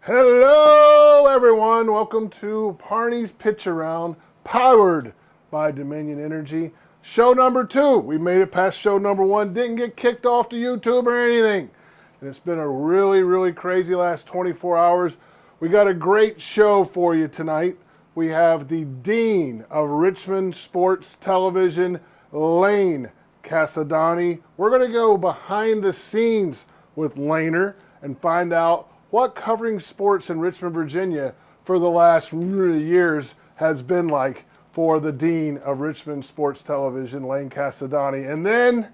Hello everyone, welcome to Parney's Pitch Around, powered by Dominion Energy. Show number 2, we made it past show number 1, didn't get kicked off to YouTube or anything. And it's been a really crazy last 24 hours. We got a great show for you tonight. We have the Dean of Richmond Sports Television, Lane Casadani. We're gonna go behind the scenes with Laner and find out what covering sports in Richmond, Virginia for the last years has been like for the Dean of Richmond Sports Television, Lane Casadani. And then,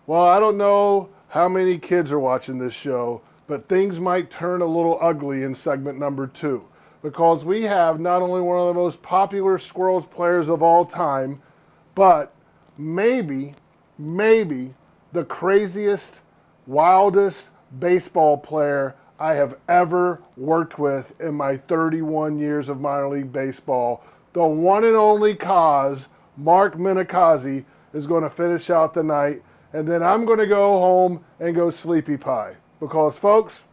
well, I don't know how many kids are watching this show, but things might turn a little ugly in segment number 2, because we have not only one of the most popular Squirrels players of all time, but maybe the craziest, wildest baseball player I have ever worked with in my 31 years of minor league baseball. The one and only Cause, Mark Minikazi, is going to finish out the night, and then I'm going to go home and go sleepy pie. Because, folks,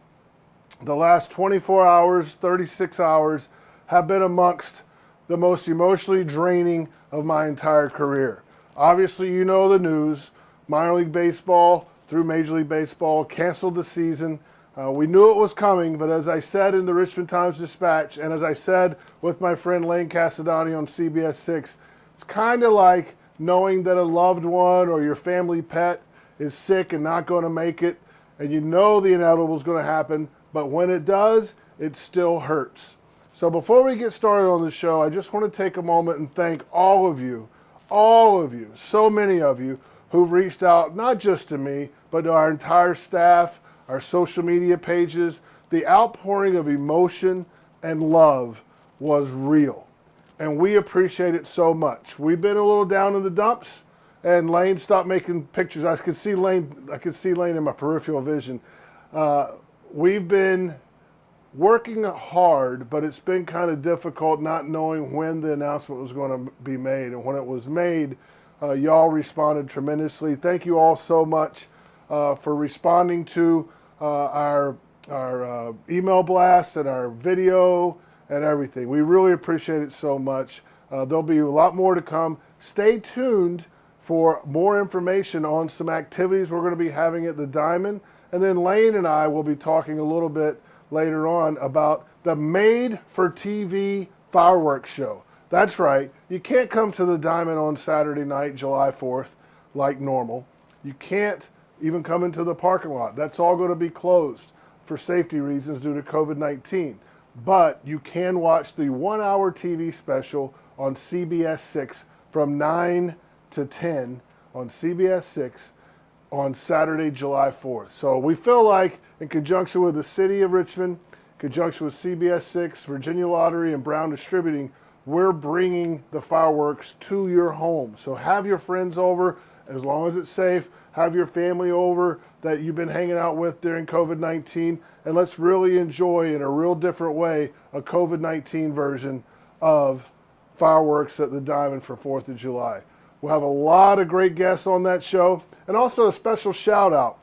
the last 24 hours, 36 hours have been amongst the most emotionally draining of my entire career. Obviously, you know the news. Minor league baseball through Major League Baseball canceled the season. We knew it was coming, but as I said in the Richmond Times-Dispatch, and as I said with my friend Lane Casadani on CBS 6, it's kind of like knowing that a loved one or your family pet is sick and not going to make it, and you know the inevitable is going to happen, but when it does, it still hurts. So before we get started on the show, I just want to take a moment and thank all of you, so many of you who've reached out, not just to me, but to our entire staff, our social media pages. The outpouring of emotion and love was real, and we appreciate it so much. We've been a little down in the dumps, and Lane stopped making pictures. I could see Lane in my peripheral vision. We've been working hard, but it's been kind of difficult not knowing when the announcement was going to be made. And when it was made, y'all responded tremendously. Thank you all so much for responding to our email blast and our video and everything. We really appreciate it so much. There'll be a lot more to come. Stay tuned for more information on some activities we're going to be having at the Diamond. And then Lane and I will be talking a little bit later on about the made-for-TV fireworks show. That's right, you can't come to the Diamond on Saturday night, July 4th, like normal. You can't even come into the parking lot. That's all going to be closed for safety reasons due to COVID-19. But you can watch the 1-hour TV special on CBS 6 from 9 to 10 on CBS 6 on Saturday, July 4th. So we feel like, in conjunction with the City of Richmond, in conjunction with CBS 6, Virginia Lottery, and Brown Distributing, we're bringing the fireworks to your home. So have your friends over, as long as it's safe. Have your family over that you've been hanging out with during COVID-19, and let's really enjoy, in a real different way, a COVID-19 version of fireworks at the Diamond for 4th of July. We'll have a lot of great guests on that show, and also a special shout out.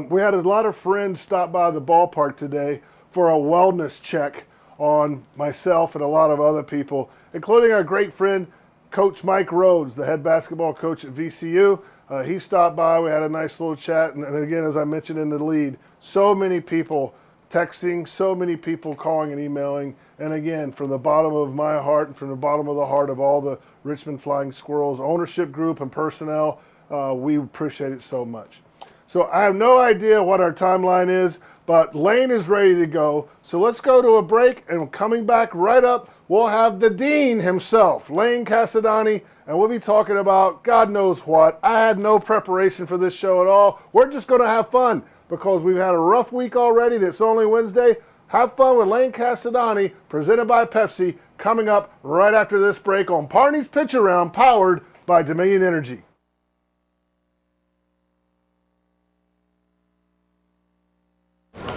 We had a lot of friends stop by the ballpark today for a wellness check on myself and a lot of other people, including our great friend, Coach Mike Rhodes, the head basketball coach at VCU. He stopped by, we had a nice little chat, and again, as I mentioned in the lead, so many people texting, so many people calling and emailing, and again, from the bottom of my heart and from the bottom of the heart of all the Richmond Flying Squirrels ownership group and personnel, we appreciate it so much. So I have no idea what our timeline is, but Lane is ready to go. So let's go to a break, and coming back right up, we'll have the Dean himself, Lane Cassadani, and we'll be talking about God knows what. I had no preparation for this show at all. We're just going to have fun because we've had a rough week already. It's only Wednesday. Have fun with Lane Cassadani, presented by Pepsi, coming up right after this break on Parney's Pitch Around, powered by Dominion Energy.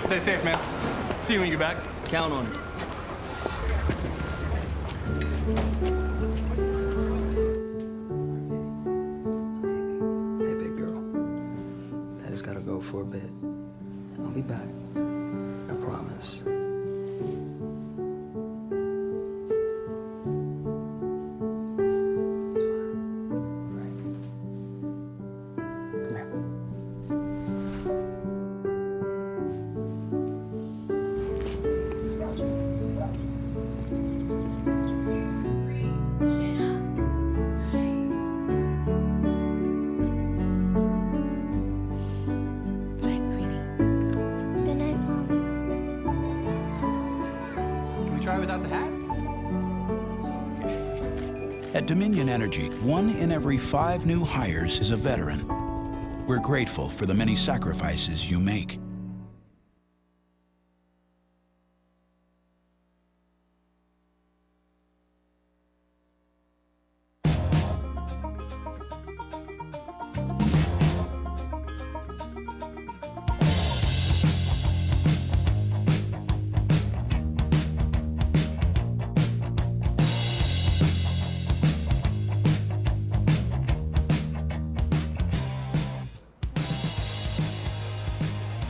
Stay safe, man. See you when you get back. Count on it. Hey, big girl. Daddy's gotta go for a bit. I'll be back. I promise. Without the hat? At Dominion Energy, 1 in every 5 new hires is a veteran. We're grateful for the many sacrifices you make.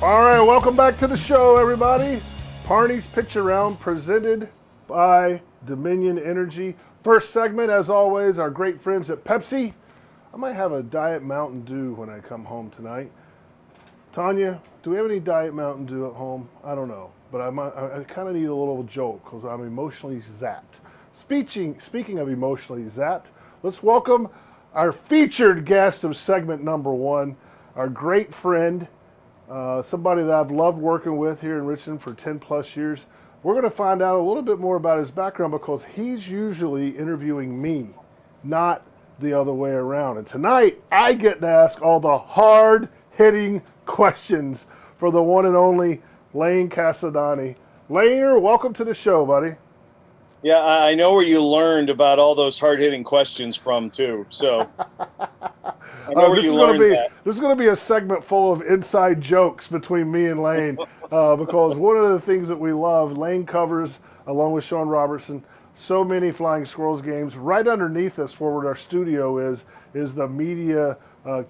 All right, welcome back to the show, everybody. Parney's Pitch Around, presented by Dominion Energy. First segment, as always, our great friends at Pepsi. I might have a Diet Mountain Dew when I come home tonight. Tanya, do we have any Diet Mountain Dew at home? I don't know, but I kind of need a little jolt because I'm emotionally zapped. Speaking of emotionally zapped, let's welcome our featured guest of segment number 1, our great friend, somebody that I've loved working with here in Richmond for 10 plus years, We're going to find out a little bit more about his background because he's usually interviewing me, not the other way around. And tonight, I get to ask all the hard-hitting questions for the one and only Lane Casadani. Lane, welcome to the show, buddy. Yeah, I know where you learned about all those hard-hitting questions from, too. So I know where you learned that. This is going to be a segment full of inside jokes between me and Lane because one of the things that we love, Lane covers, along with Sean Robertson, so many Flying Squirrels games. Right underneath us, where our studio is the media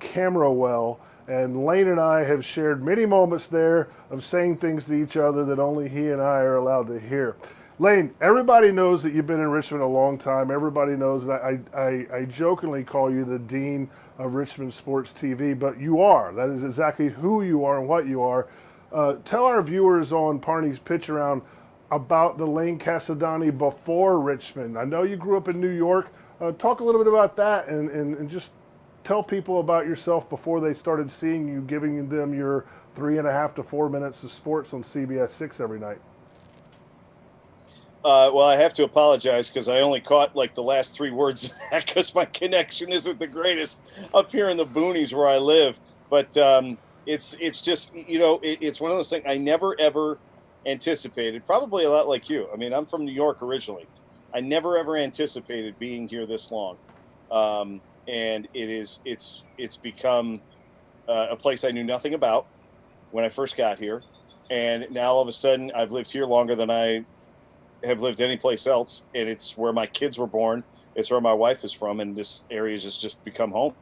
camera well. And Lane and I have shared many moments there of saying things to each other that only he and I are allowed to hear. Lane, everybody knows that you've been in Richmond a long time. Everybody knows that I jokingly call you the dean of Richmond Sports TV, but you are. That is exactly who you are and what you are. Tell our viewers on Parney's Pitch Around about the Lane Casadani before Richmond. I know you grew up in New York. Talk a little bit about that and just tell people about yourself before they started seeing you, giving them your 3.5 to 4 minutes of sports on CBS 6 every night. Well, I have to apologize because I only caught like the last 3 words because my connection isn't the greatest up here in the boonies where I live. But it's just, it's one of those things I never, ever anticipated, probably a lot like you. I mean, I'm from New York originally. I never, ever anticipated being here this long. And it's become a place I knew nothing about when I first got here. And now all of a sudden I've lived here longer than I have lived any place else, and it's where my kids were born. It's where my wife is from, and this area has just become home.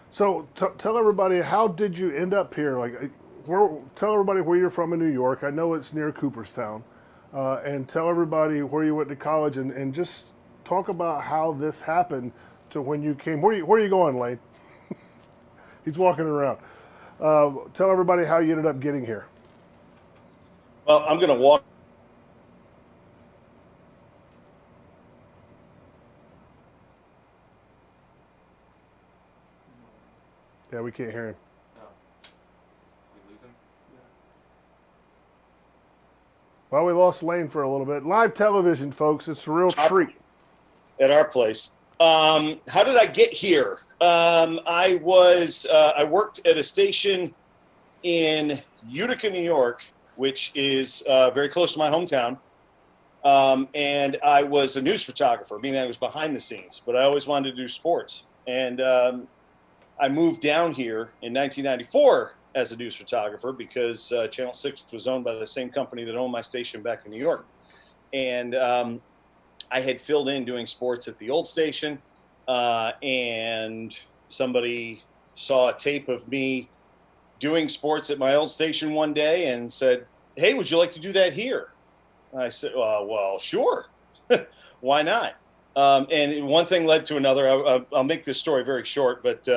So tell everybody, how did you end up here? Tell everybody where you're from in New York. I know it's near Cooperstown, and tell everybody where you went to college, and just talk about how this happened to when you came. Where are you going, Lane? He's walking around. Tell everybody how you ended up getting here. Well, I'm going to walk. Yeah, we can't hear him. No. Did we lose him? Well, we lost Lane for a little bit. Live television, folks. It's a real treat. At our place. How did I get here? I worked at a station in Utica, New York, which is very close to my hometown. And I was a news photographer, meaning I was behind the scenes, but I always wanted to do sports. And I moved down here in 1994 as a news photographer because Channel 6 was owned by the same company that owned my station back in New York. And I had filled in doing sports at the old station, and somebody saw a tape of me doing sports at my old station one day and said, "Hey, would you like to do that here?" And I said, well, sure. Why not? And one thing led to another. I'll make this story very short, but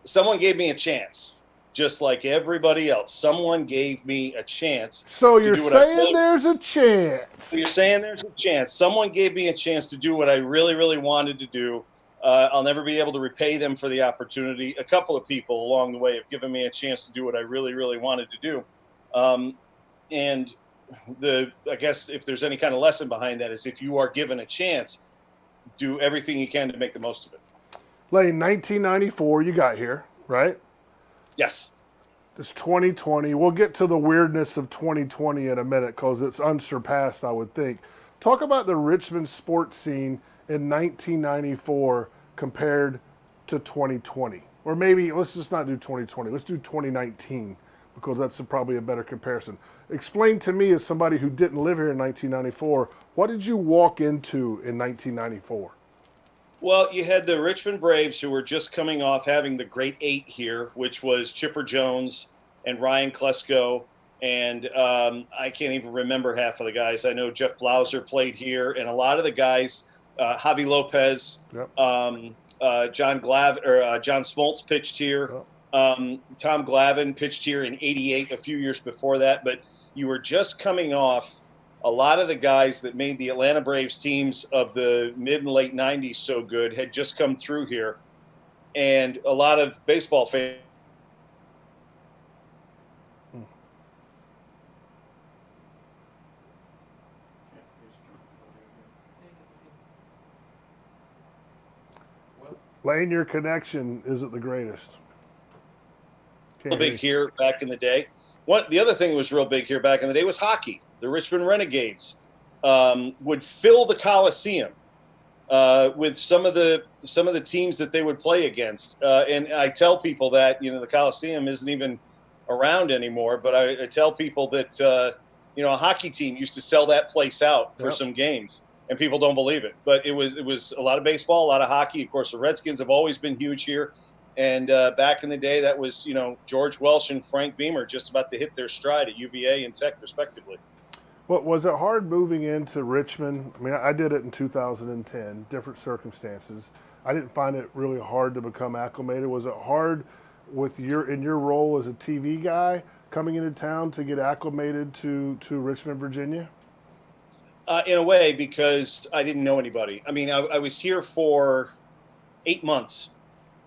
someone gave me a chance, just like everybody else. Someone gave me a chance. So you're saying there's a chance. You're saying there's a chance. Someone gave me a chance to do what I really, really wanted to do. I'll never be able to repay them for the opportunity. A couple of people along the way have given me a chance to do what I really, really wanted to do. And I guess if there's any kind of lesson behind that is if you are given a chance, do everything you can to make the most of it. Lane, 1994, you got here, right? Yes. It's 2020. We'll get to the weirdness of 2020 in a minute because it's unsurpassed, I would think. Talk about the Richmond sports scene in 1994 compared to 2020. Or maybe let's just not do 2020. Let's do 2019 because that's probably a better comparison. Explain to me, as somebody who didn't live here in 1994, what did you walk into in 1994? Well, you had the Richmond Braves, who were just coming off having the Great Eight here, which was Chipper Jones and Ryan Klesko, and I can't even remember half of the guys. I know Jeff Blauser played here, and a lot of the guys, Javi Lopez, Yep. John Smoltz pitched here. Yep. Tom Glavine pitched here in '88, a few years before that. But you were just coming off a lot of the guys that made the Atlanta Braves teams of the mid and late 90s so good had just come through here. And a lot of baseball fans. Lane, your connection isn't the greatest. Real big here back in the day. The other thing that was real big here back in the day was hockey. The Richmond Renegades would fill the Coliseum with some of the teams that they would play against. And I tell people that the Coliseum isn't even around anymore. But I tell people that a hockey team used to sell that place out for some games, and people don't believe it. But it was a lot of baseball, a lot of hockey. Of course, the Redskins have always been huge here. And back in the day, that was, George Welsh and Frank Beamer just about to hit their stride at UVA and Tech, respectively. What was it hard moving into Richmond? I mean, I did it in 2010, different circumstances. I didn't find it really hard to become acclimated. Was it hard in your role as a TV guy coming into town to get acclimated to Richmond, Virginia? In a way, because I didn't know anybody. I mean, I was here for 8 months.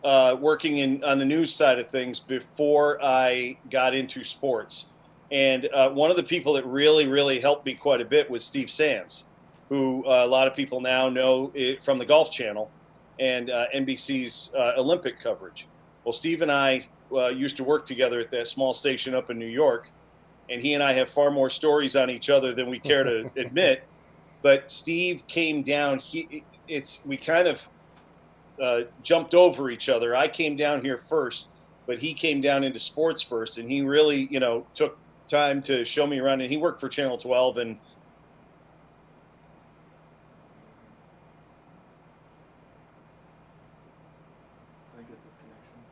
Working on the news side of things before I got into sports. And one of the people that really, really helped me quite a bit was Steve Sands, who a lot of people now know from the Golf Channel and NBC's Olympic coverage. Well, Steve and I used to work together at that small station up in New York, and he and I have far more stories on each other than we care to admit. But Steve came down. We kind of jumped over each other. I came down here first, but he came down into sports first, and he really, took time to show me around. And he worked for Channel 12, and I think it's his connection.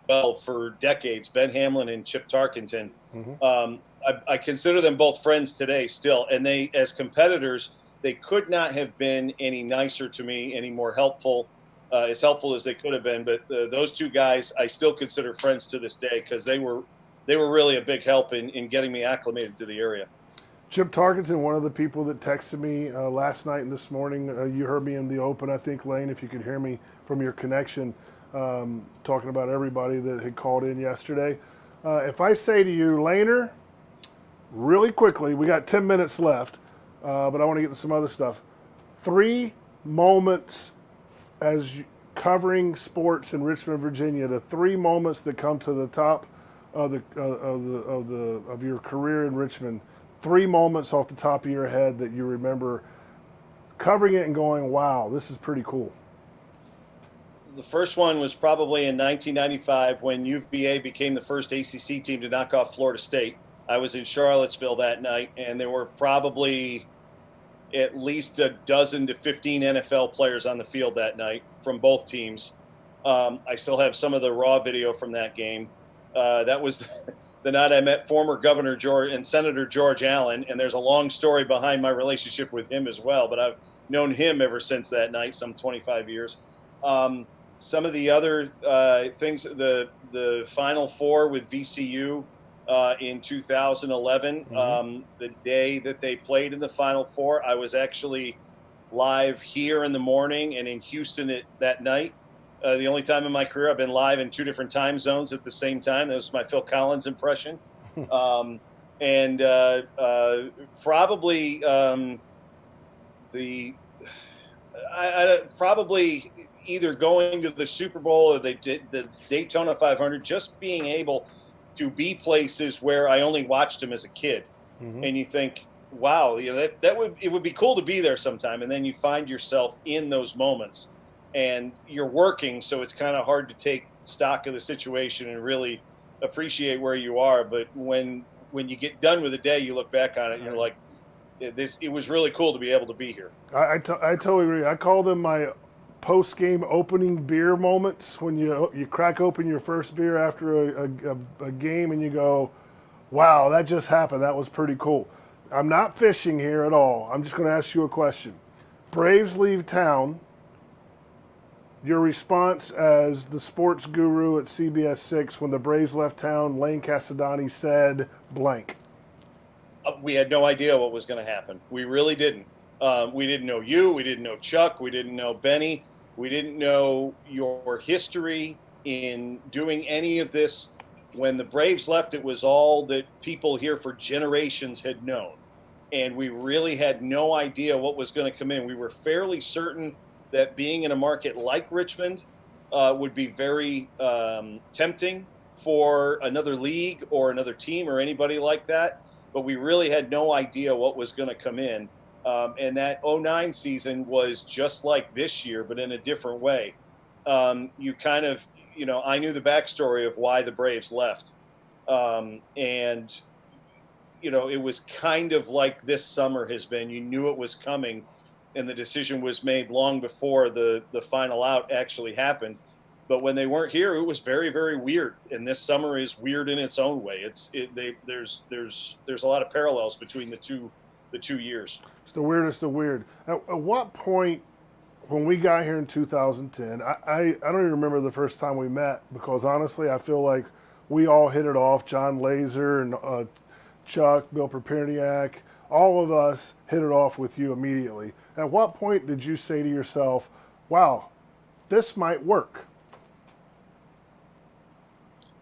well for decades, Ben Hamlin and Chip Tarkenton. I consider them both friends today still, and they, as competitors, they could not have been any nicer to me, any more helpful, as helpful as they could have been. But those two guys, I still consider friends to this day, because they were really a big help in getting me acclimated to the area. Chip Tarkenton, one of the people that texted me last night and this morning. You heard me in the open, I think, Lane, if you could hear me from your connection, talking about everybody that had called in yesterday. If I say to you, Laner, really quickly, we got 10 minutes left, but I want to get to some other stuff. 3 moments as covering sports in Richmond, Virginia, the 3 moments that come to the top of your career in Richmond. 3 moments off the top of your head that you remember covering it and going, wow, this is pretty cool. The first one was probably in 1995 when UVA became the first ACC team to knock off Florida State. I was in Charlottesville that night, and there were probably at least a dozen to 15 NFL players on the field that night from both teams. I still have some of the raw video from that game. That was the night I met former Governor George and Senator George Allen, and there's a long story behind my relationship with him as well, but I've known him ever since that night, some 25 years. Some of the other things, the Final Four with VCU in 2011, the day that they played in the Final Four, I was actually live here in the morning and in Houston that night. The only time in my career I've been live in 2 different time zones at the same time. That was my Phil Collins impression. Probably probably either going to the Super Bowl or the Daytona 500, just being able to be places where I only watched them as a kid. And you think, wow, it would be cool to be there sometime. And then you find yourself in those moments, and you're working, so it's kind of hard to take stock of the situation and really appreciate where you are. But when you get done with the day, you look back on it and you're like, it was really cool to be able to be here. I totally agree. I call them my post-game opening beer moments, when you crack open your first beer after a game and you go, wow, that just happened. That was pretty cool. I'm not fishing here at all. I'm just going to ask you a question. Braves leave town. Your response as the sports guru at CBS 6 when the Braves left town, Lane Casadani said blank. We had no idea what was going to happen. We really didn't. We didn't know you. We didn't know Chuck. We didn't know Benny. We didn't know your history in doing any of this. when the Braves left, it was all that people here for generations had known. And we really had no idea what was going to come in. We were fairly certain that being in a market like Richmond would be very tempting for another league or another team or anybody like that. But we really had no idea what was going to come in. And that 09 season was just like this year, but in a different way. You kind of, I knew the backstory of why the Braves left. And it was kind of like this summer has been. You knew it was coming, and the decision was made long before the final out actually happened. But when they weren't here, it was very, very weird. And this summer is weird in its own way. There's a lot of parallels between the two years. It's the weirdest of weird. At what point, when we got here in 2010, I don't even remember the first time we met, because honestly, I feel like we all hit it off. John Laser and Chuck, Bill Perperniak, all of us hit it off with you immediately. At what point did you say to yourself, wow, this might work?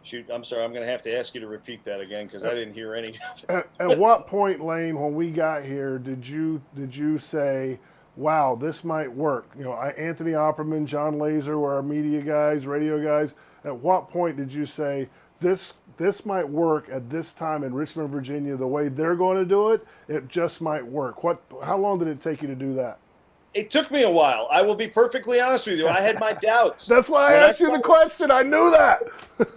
Shoot, I'm sorry. I'm going to have to ask you to repeat that again because I didn't hear any of it. At what point, Lane, when we got here, did you say, wow, this might work? Anthony Opperman, John Laser were our media guys, radio guys. At what point did you say, this might work at this time in Richmond, Virginia, the way they're going to do it? It just might work. How long did it take you to do that? It took me a while. I will be perfectly honest with you. I had my doubts. That's why I asked you the question. I knew that.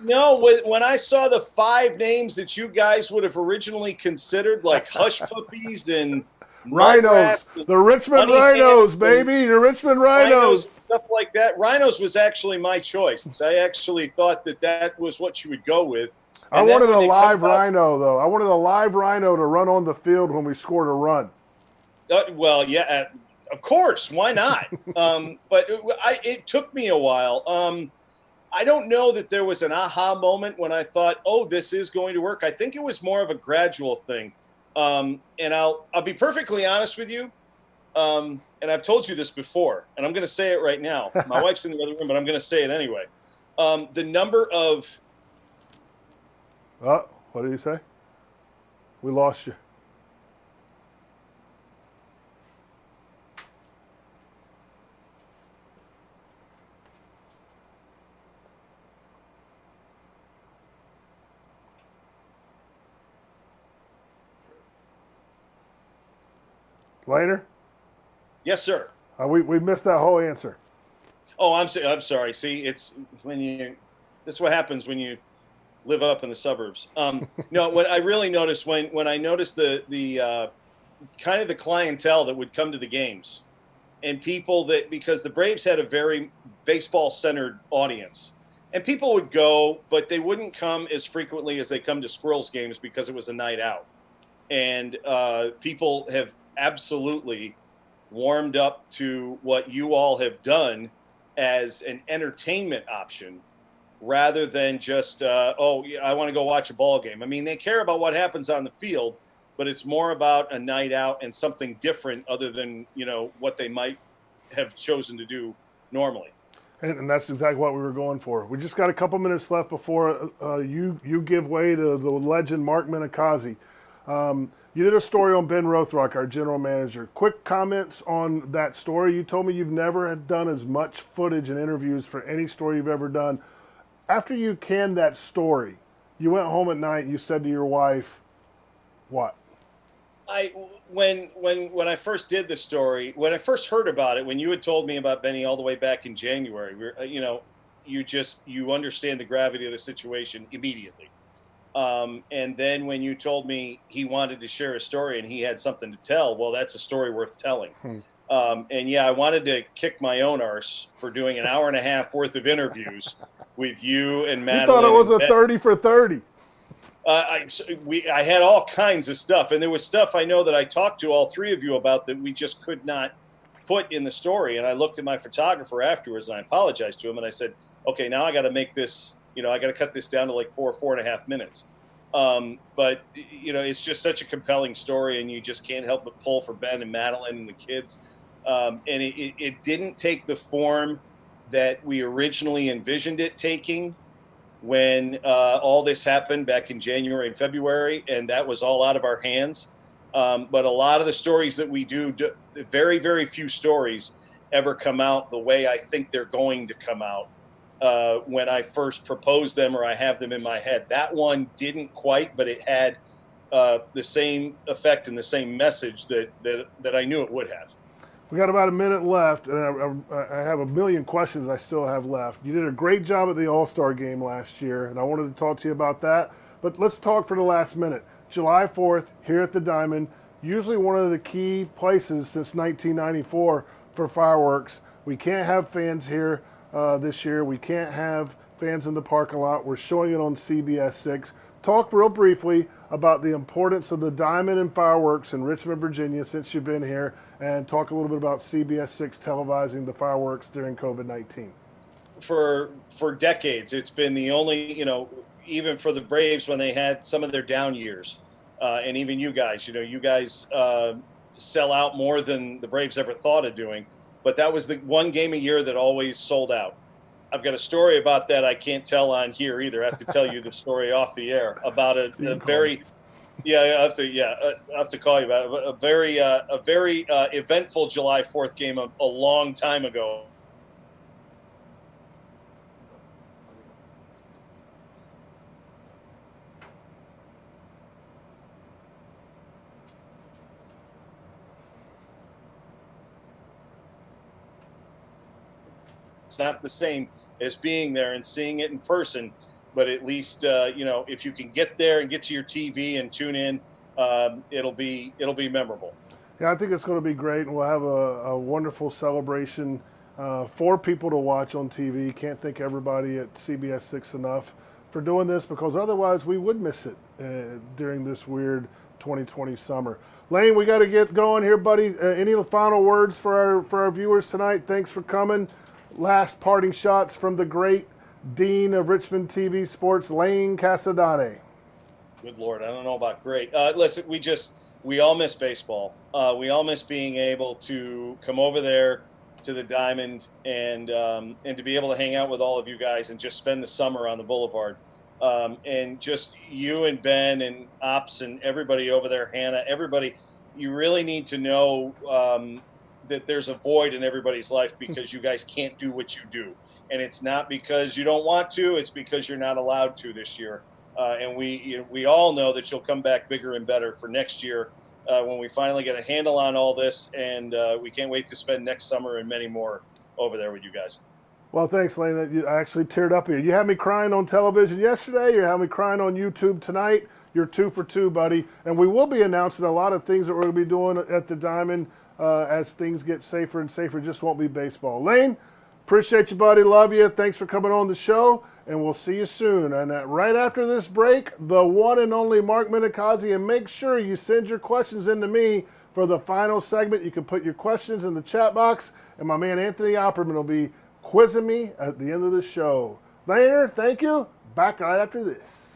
No, when I saw the 5 names that you guys would have originally considered, like Hush Puppies and Rhinos, the Richmond Rhinos, baby, the Richmond Rhinos. Stuff like that. Rhinos was actually my choice. I actually thought that was what you would go with. I wanted a live rhino, though. I wanted a live rhino to run on the field when we scored a run. Well, yeah. Of course, why not? But it took me a while. I don't know that there was an aha moment when I thought, oh, this is going to work. I think it was more of a gradual thing. And I'll be perfectly honest with you. And I've told you this before, and I'm going to say it right now. My wife's in the other room, but I'm going to say it anyway. The number of... what did you say? We lost you. Later? Yes, sir. We missed that whole answer. Oh, I'm sorry. See, it's that's what happens when you live up in the suburbs. No, what I really noticed when I noticed the kind of the clientele that would come to the games, and people that, because the Braves had a very baseball-centered audience, and people would go, but they wouldn't come as frequently as they come to Squirrels games because it was a night out, and people have absolutely warmed up to what you all have done as an entertainment option rather than just, I want to go watch a ball game. I mean, they care about what happens on the field, but it's more about a night out and something different other than, what they might have chosen to do normally. And that's exactly what we were going for. We just got a couple minutes left before you give way to the legend Mark Minikazi. You did a story on Ben Rothrock, our general manager. Quick comments on that story. You told me you've never had done as much footage and interviews for any story you've ever done. After you canned that story, you went home at night and you said to your wife, what? When I first did the story, when I first heard about it, when you had told me about Benny all the way back in January, you understand the gravity of the situation immediately. And then when you told me he wanted to share a story and he had something to tell, well, that's a story worth telling. And yeah, I wanted to kick my own arse for doing an hour and a half worth of interviews with you and Madeline. You thought it was a 30 for 30. I had all kinds of stuff, and there was stuff I know that I talked to all 3 of you about that we just could not put in the story. And I looked at my photographer afterwards and I apologized to him and I said, okay, now I got to make this, I got to cut this down to like 4.5 minutes. But it's just such a compelling story, and you just can't help but pull for Ben and Madeline and the kids. And it didn't take the form that we originally envisioned it taking. when all this happened back in January and February, and that was all out of our hands. But a lot of the stories that we do, very, very few stories ever come out the way I think they're going to come out when I first propose them or I have them in my head. That one didn't quite, but it had the same effect and the same message that I knew it would have. We got about a minute left, and I have a million questions I still have left. You did a great job at the All-Star game last year, and I wanted to talk to you about that. But let's talk for the last minute. July 4th, here at the Diamond, usually one of the key places since 1994 for fireworks. We can't have fans here this year. We can't have fans in the parking lot. We're showing it on CBS 6. Talk real briefly about the importance of the Diamond and fireworks in Richmond, Virginia, since you've been here, and talk a little bit about CBS 6 televising the fireworks during COVID-19. For decades, it's been the only, even for the Braves when they had some of their down years, and even you guys sell out more than the Braves ever thought of doing, but that was the one game a year that always sold out. I've got a story about that I can't tell on here either. I have to tell you the story off the air about a very, I have to call you about it. A very eventful July 4th game a long time ago. It's not the same as being there and seeing it in person, but at least if you can get there and get to your TV and tune in, it'll be memorable. Yeah, I think it's going to be great, and we'll have a wonderful celebration for people to watch on TV. Can't thank everybody at CBS 6 enough for doing this, because otherwise we would miss it during this weird 2020 summer. Lane, we got to get going here, buddy. Any final words for our viewers tonight? Thanks for coming. Last parting shots from the great Dean of Richmond TV Sports, Lane Casadane. Good Lord, I don't know about great. Listen, we all miss baseball. We all miss being able to come over there to the Diamond and to be able to hang out with all of you guys and just spend the summer on the Boulevard. And just you and Ben and Ops and everybody over there, Hannah, everybody, you really need to know that there's a void in everybody's life because you guys can't do what you do. And it's not because you don't want to, it's because you're not allowed to this year. And we all know that you'll come back bigger and better for next year when we finally get a handle on all this. And we can't wait to spend next summer and many more over there with you guys. Well, thanks, Lane. I actually teared up here. You had me crying on television yesterday. You had me crying on YouTube tonight. You're 2 for 2, buddy. And we will be announcing a lot of things that we're going to be doing at the Diamond as things get safer and safer. It just won't be baseball. Lane, appreciate you, buddy. Love you. Thanks for coming on the show, and we'll see you soon. And right after this break, the one and only Mark Minikazi. And make sure you send your questions in to me for the final segment. You can put your questions in the chat box, and my man Anthony Opperman will be quizzing me at the end of the show. Later, thank you. Back right after this.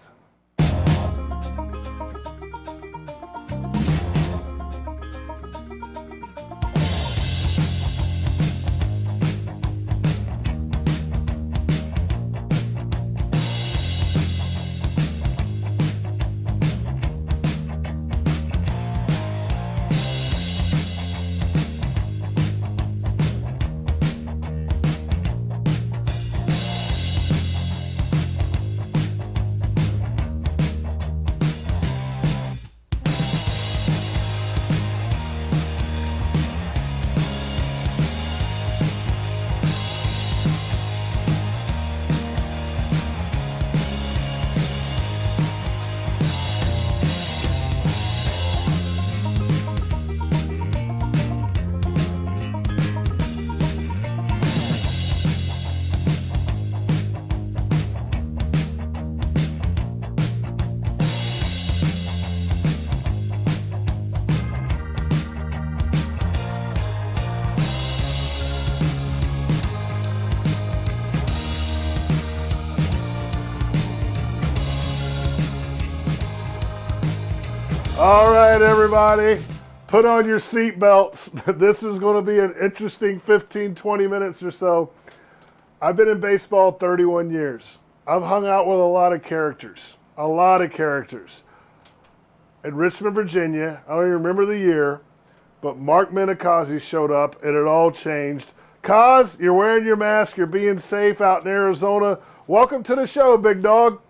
All right, everybody, put on your seat belts. This is going to be an interesting 15, 20 minutes or so. I've been in baseball 31 years. I've hung out with a lot of characters. A lot of characters. In Richmond, Virginia, I don't even remember the year, but Mark Minikazi showed up and it all changed. Kaz, you're wearing your mask. You're being safe out in Arizona. Welcome to the show, big dog.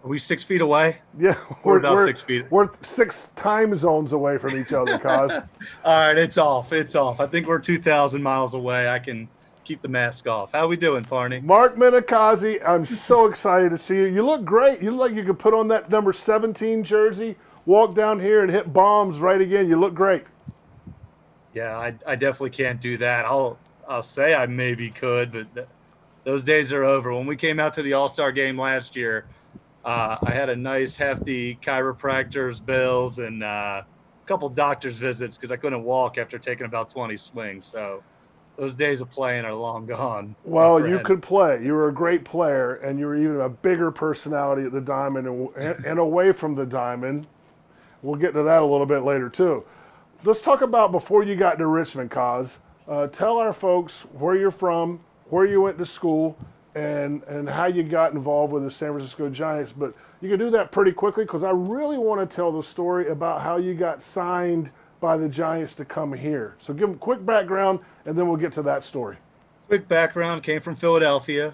Are we 6 feet away? Yeah, We're about 6 feet. We're 6 time zones away from each other, Kaz. All right, it's off. It's off. I think we're 2,000 miles away. I can keep the mask off. How we doing, Parney? Mark Minikazi, I'm so excited to see you. You look great. You look like you could put on that number 17 jersey, walk down here and hit bombs right again. You look great. Yeah, I definitely can't do that. I'll say I maybe could, but those days are over. When we came out to the All-Star game last year, I had a nice hefty chiropractor's bills and a couple doctor's visits because I couldn't walk after taking about 20 swings. So those days of playing are long gone. Well, you could play. You were a great player, and you were even a bigger personality at the Diamond and away from the Diamond. We'll get to that a little bit later, too. Let's talk about before you got to Richmond, Kaz. Tell our folks where you're from, where you went to school, and how you got involved with the San Francisco Giants. But you can do that pretty quickly because I really want to tell the story about how you got signed by the Giants to come here. So give them a quick background, and then we'll get to that story. Quick background, came from Philadelphia,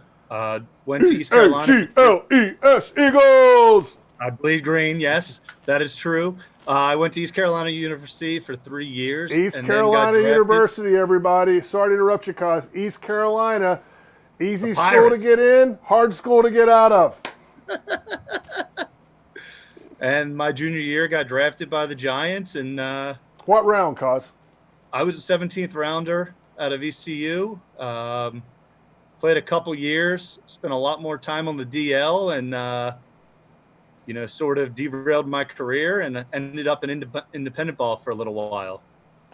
went to East Carolina. E-G-L-E-S, Eagles! I bleed green, yes, that is true. I went to East Carolina University for 3 years. East Carolina University, everybody. Sorry to interrupt you, Kaz. East Carolina, easy school to get in, hard school to get out of. And my junior year, got drafted by the Giants. And what round, Kaz? I was a 17th rounder out of ECU. Played a couple years, spent a lot more time on the DL, and sort of derailed my career and ended up in independent ball for a little while.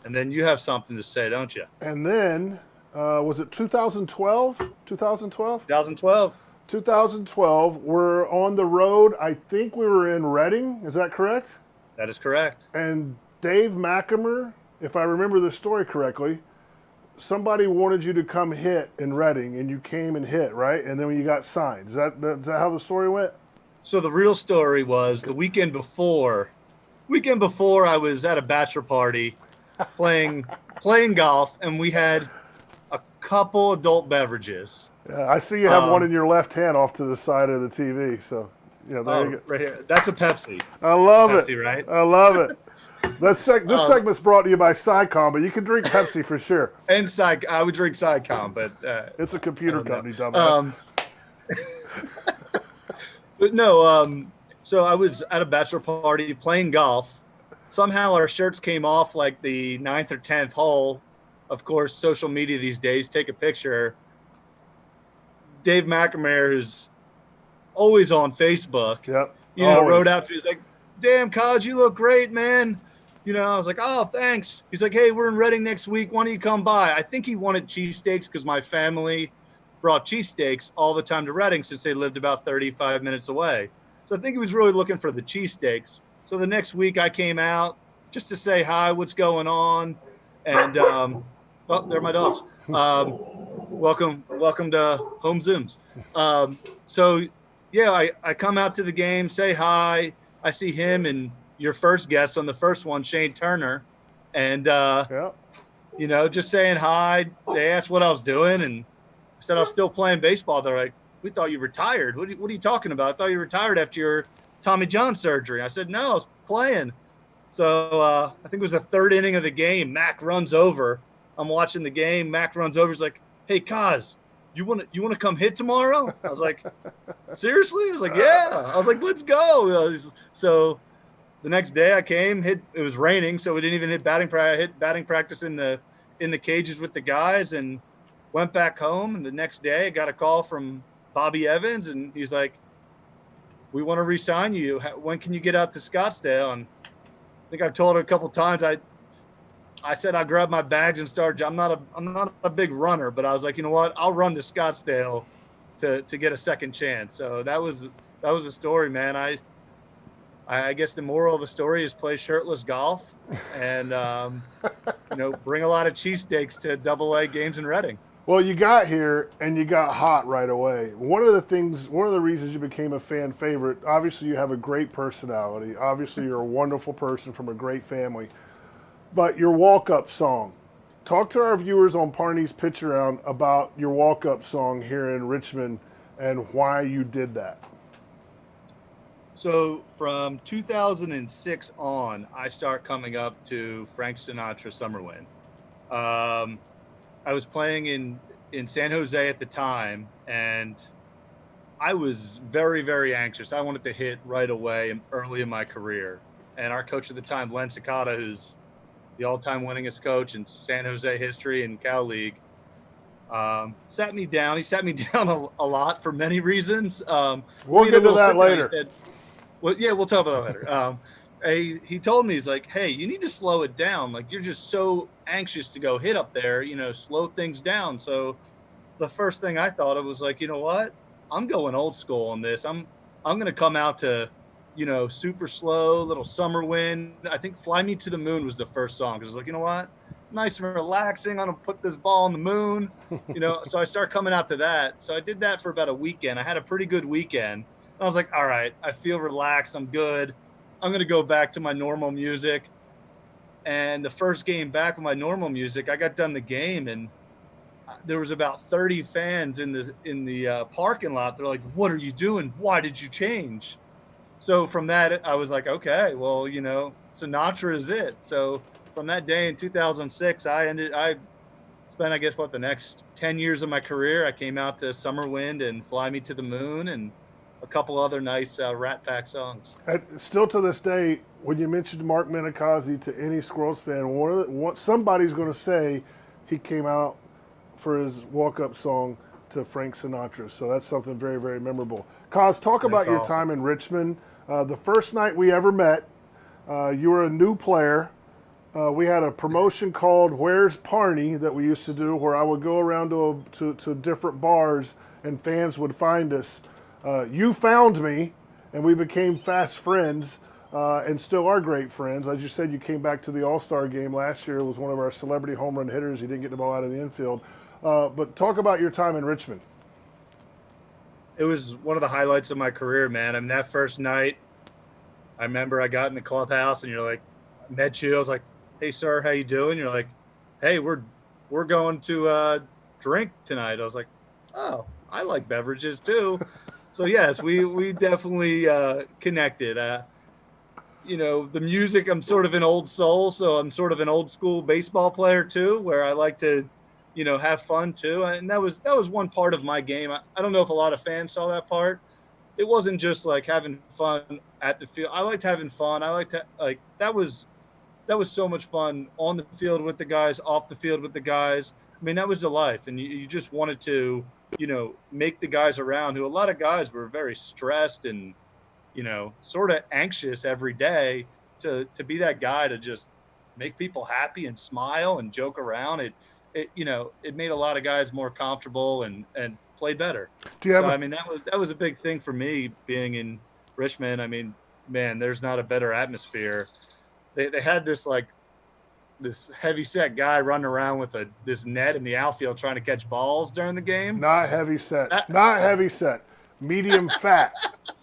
And then you have something to say, don't you? And then, was it 2012? 2012? 2012. 2012, we're on the road. I think we were in Reading. Is that correct? That is correct. And Dave McAmer, if I remember the story correctly, somebody wanted you to come hit in Reading, and you came and hit, right? And then when you got signed. Is that how the story went? So the real story was the weekend before I was at a bachelor party playing golf, and we had a couple adult beverages. Yeah, I see you have one in your left hand off to the side of the TV. So, there you go. Right here. That's a Pepsi. I love Pepsi, it. Right? I love it. This segment's brought to you by Sycom, but you can drink Pepsi for sure. And I would drink Sycom, but it's a computer company, dumbass. But no, so I was at a bachelor party playing golf. Somehow our shirts came off like the 9th or 10th hole. Of course, social media these days, take a picture. Dave McAmer, who's always on Facebook, yep, wrote out to me, he's like, "Damn, Kaz, you look great, man." I was like, "Oh, thanks." He's like, "Hey, we're in Reading next week. Why don't you come by?" I think he wanted cheesesteaks because my family brought cheesesteaks all the time to Reading since they lived about 35 minutes away. So I think he was really looking for the cheesesteaks. So the next week I came out just to say hi, what's going on. And, oh, there are my dogs. Welcome to Home Zooms. I come out to the game, say hi. I see him and your first guest on the first one, Shane Turner. And, just saying hi. They asked what I was doing, and I said I was still playing baseball. They're like, "We thought you retired. What are you talking about? I thought you retired after your Tommy John surgery." I said, "No, I was playing." So I think it was the third inning of the game. Mac runs over. I'm watching the game. Mac runs over. He's like, "Hey, Kaz, you want to come hit tomorrow?" I was like, "Seriously?" I was like, "Yeah." I was like, "Let's go." So the next day I came. It was raining, so we didn't even hit batting practice. I hit batting practice in the cages with the guys, and went back home. And the next day I got a call from Bobby Evans, and he's like, "We want to re-sign you. When can you get out to Scottsdale?" And I think I've told her a couple times. I said I grabbed my bags and started. I'm not a big runner, but I was like, you know what? I'll run to Scottsdale to get a second chance. So that was the story, man. I guess the moral of the story is play shirtless golf and bring a lot of cheesesteaks to AA games in Reading. Well, you got here and you got hot right away. One of the reasons you became a fan favorite, obviously you have a great personality. Obviously you're a wonderful person from a great family. But your walk-up song. Talk to our viewers on Parney's Pitch Around about your walk-up song here in Richmond and why you did that. So from 2006 on, I start coming up to Frank Sinatra Summer Wind. I was playing in San Jose at the time, and I was very, very anxious. I wanted to hit right away early in my career. And our coach at the time, Len Cicada, who's the all-time winningest coach in San Jose history in Cal League, sat me down. He sat me down a lot for many reasons. We'll get to that later. He said, well, yeah, we'll talk about that later. He told me, he's like, hey, you need to slow it down. Like, you're just so anxious to go hit up there, slow things down. So the first thing I thought of was like, you know what? I'm going old school on this. I'm going to come out to, super slow, little summer wind. I think Fly Me to the Moon was the first song. Cause I was like, you know what? Nice and relaxing. I'm going to put this ball on the moon, so I start coming out to that. So I did that for about a weekend. I had a pretty good weekend. And I was like, all right, I feel relaxed. I'm good. I'm going to go back to my normal music. And the first game back with my normal music, I got done the game and there was about 30 fans in the parking lot. They're like, what are you doing? Why did you change? So from that, I was like, okay, well, Sinatra is it. So from that day in 2006, I spent, I guess, the next 10 years of my career. I came out to Summer Wind and Fly Me to the Moon and a couple other nice Rat Pack songs. Still to this day, when you mentioned Mark Minicozzi to any Squirrels fan, somebody's going to say he came out for his walk-up song to Frank Sinatra. So that's something very, very memorable. Cos, talk about your time in Richmond. The first night we ever met, you were a new player. We had a promotion called Where's Parney that we used to do, where I would go around to different bars and fans would find us. You found me, and we became fast friends, and still are great friends. As you said, you came back to the All-Star game last year. It was one of our celebrity home run hitters. You didn't get the ball out of the infield. But talk about your time in Richmond. It was one of the highlights of my career, man. I mean, that first night, I remember I got in the clubhouse, and you're like, I met you. I was like, hey, sir, how you doing? You're like, hey, we're going to drink tonight. I was like, oh, I like beverages too. So yes, we definitely connected. The music, I'm sort of an old soul, so I'm sort of an old school baseball player too, where I like to, have fun too. And that was one part of my game. I don't know if a lot of fans saw that part. It wasn't just like having fun at the field. I liked having fun. I liked that was so much fun on the field with the guys, off the field with the guys. I mean, that was the life, and you just wanted to, make the guys around who a lot of guys were very stressed and, sort of anxious every day to be that guy to just make people happy and smile and joke around. It made a lot of guys more comfortable and played better. That was a big thing for me being in Richmond. I mean, man, there's not a better atmosphere. They had this heavy set guy running around with this net in the outfield trying to catch balls during the game. Not heavy set. Not heavy set. Medium fat.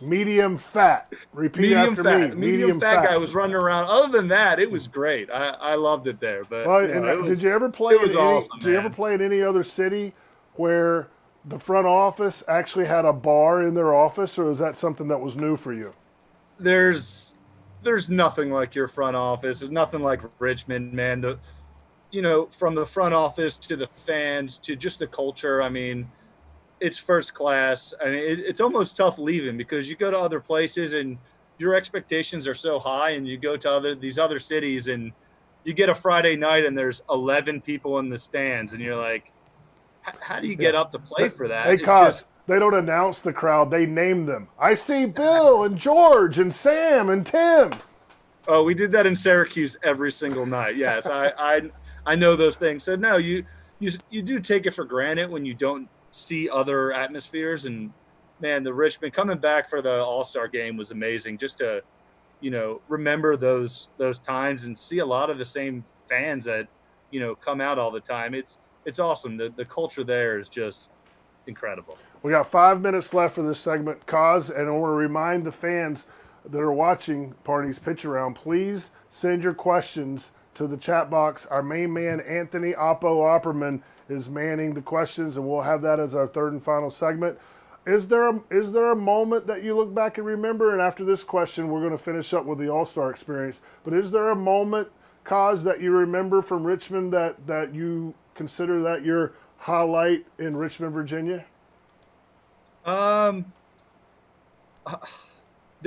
Medium fat. Repeat medium after fat. me. Medium fat guy was running around. Other than that, it was great. I loved it there. But did you ever play? Awesome, did you ever play in any other city where the front office actually had a bar in their office, or is that something that was new for you? There's nothing like your front office. There's nothing like Richmond, man. From the front office to the fans to just the culture. I mean, it's first class. I mean, it's almost tough leaving because you go to other places and your expectations are so high, and you go to these other cities and you get a Friday night and there's 11 people in the stands, and you're like, how do you get up to play for that? Hey, Cos, they don't announce the crowd. They name them. I see Bill and George and Sam and Tim. Oh, we did that in Syracuse every single night. Yes, I know those things. So no, you do take it for granted when you don't see other atmospheres. And man, the Richmond coming back for the All-Star game was amazing. Just to, remember those times and see a lot of the same fans that, come out all the time. It's it's awesome. The culture there is just incredible. We got 5 minutes left for this segment, Cause, and I want to remind the fans that are watching Parney's Pitch Around, please send your questions to the chat box. Our main man, Anthony Oppo Opperman, is manning the questions, and we'll have that as our third and final segment. Is there a moment that you look back and remember? And after this question, we're going to finish up with the All-Star experience. But is there a moment, Cause, that you remember from Richmond that you consider that your highlight in Richmond, Virginia? There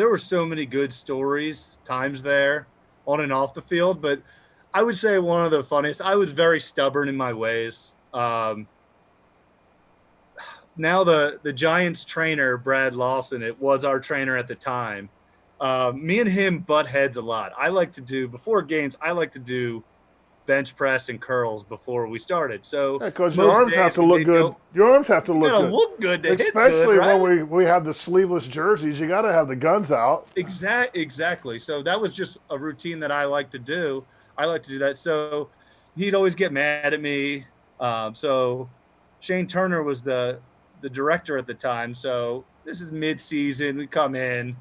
were so many good times there on and off the field, but I would say one of the funniest, I was very stubborn in my ways. Now the Giants trainer, Brad Lawson, it was our trainer at the time. Me and him butt heads a lot. Before games, I like to do bench press and curls before we started. So because your arms have to look good. Your arms have to look good. Look good to especially hit good, right? when we have the sleeveless jerseys. You got to have the guns out. Exactly. So that was just a routine that I like to do. I like to do that. So he'd always get mad at me. So Shane Turner was the director at the time. So this is mid-season. We come in,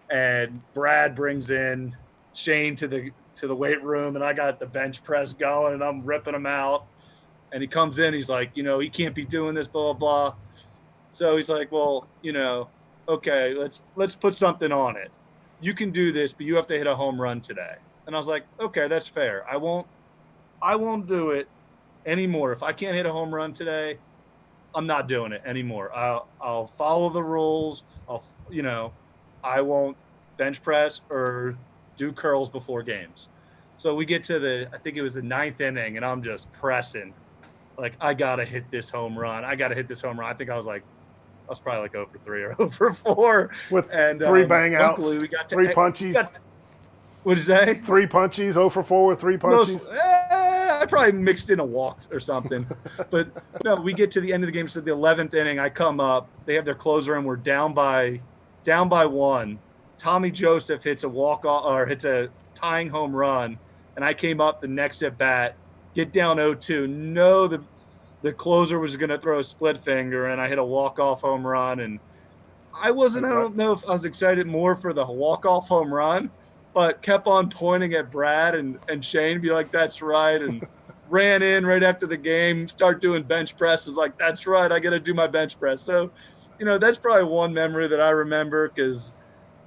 and Brad brings in Shane to the weight room, and I got the bench press going, and I'm ripping him out. And he comes in, he's like, he can't be doing this, blah, blah, blah. So he's like, well, okay, let's put something on it. You can do this, but you have to hit a home run today. And I was like, okay, that's fair. I won't do it anymore. If I can't hit a home run today, I'm not doing it anymore. I'll follow the rules. I won't bench press or do curls before games. So we get to I think it was the 9th inning, and I'm just pressing. Like, I got to hit this home run. I think I was probably like 0 for 3 or 0 for 4. With 3 bang outs, we got 3 punchies. What did you say? 3 punchies, 0 for 4 with 3 punchies. I probably mixed in a walk or something. But no, we get to the end of the game. So the 11th inning, I come up. They have their closer, and we're down by 1. Tommy Joseph hits a walk-off or hits a tying home run, and I came up the next at bat, get down 0-2. No, the closer was going to throw a split finger, and I hit a walk-off home run. And I don't know if I was excited more for the walk-off home run, but kept on pointing at Brad and Shane, be like, that's right, and ran in right after the game, start doing bench presses, like, that's right, I got to do my bench press. So, that's probably one memory that I remember because,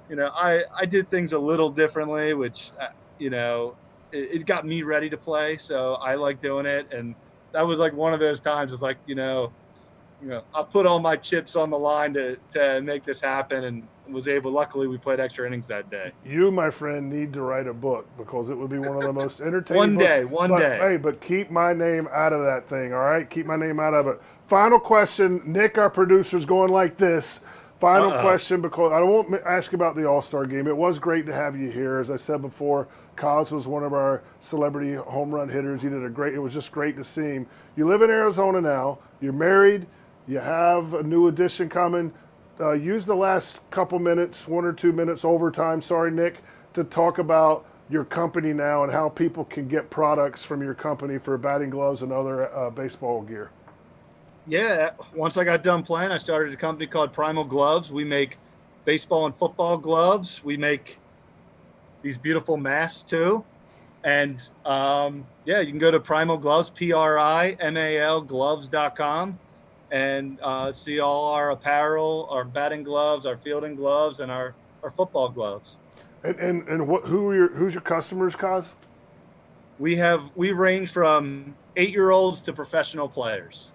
I did things a little differently, which, it got me ready to play. So I like doing it. And that was like one of those times. It's like, I put all my chips on the line to make this happen, and was able. Luckily, we played extra innings that day. You, my friend, need to write a book because it would be one of the most entertaining One day. Hey, but keep my name out of that thing, all right? Keep my name out of it. Final question. Nick, our producer, is going like this. Final question, because I won't ask about the All-Star game. It was great to have you here. As I said before, Kaz was one of our celebrity home run hitters. He did it was just great to see him. You live in Arizona now. You're married. You have a new addition coming. Use the last couple minutes, 1 or 2 minutes overtime, sorry, Nick, to talk about your company now and how people can get products from your company for batting gloves and other baseball gear. Yeah, once I got done playing, I started a company called Primal Gloves. We make baseball and football gloves. We make these beautiful masks too. And you can go to Primal Gloves, PRIMAL gloves.com, and see all our apparel, our batting gloves, our fielding gloves, and our football gloves. And who's your customers, Kaz? We range from 8-year-olds to professional players.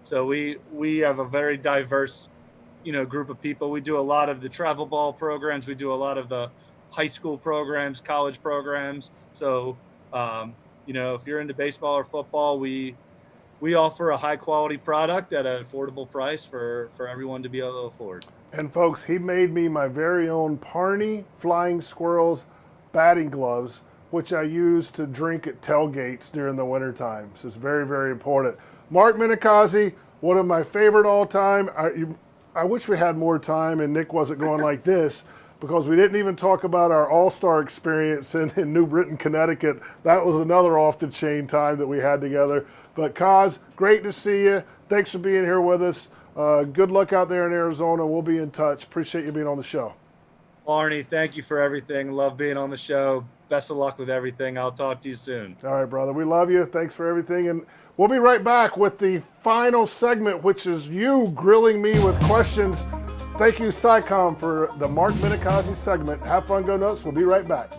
So we have a very diverse, group of people. We do a lot of the travel ball programs. We do a lot of the high school programs, college programs. So, if you're into baseball or football, we offer a high quality product at an affordable price for everyone to be able to afford. And folks, he made me my very own Parney Flying Squirrels batting gloves, which I use to drink at tailgates during the wintertime. So it's very, very important. Mark Minicozzi, one of my favorite all time. I wish we had more time and Nick wasn't going like this, because we didn't even talk about our all-star experience in New Britain, Connecticut. That was another off-the-chain time that we had together. But Kaz, great to see you. Thanks for being here with us. Good luck out there in Arizona. We'll be in touch. Appreciate you being on the show. Parney, thank you for everything. Love being on the show. Best of luck with everything. I'll talk to you soon. All right, brother. We love you. Thanks for everything. And we'll be right back with the final segment, which is you grilling me with questions. Thank you, SciComm, for the Mark Minikazi segment. Have fun, go nuts. We'll be right back.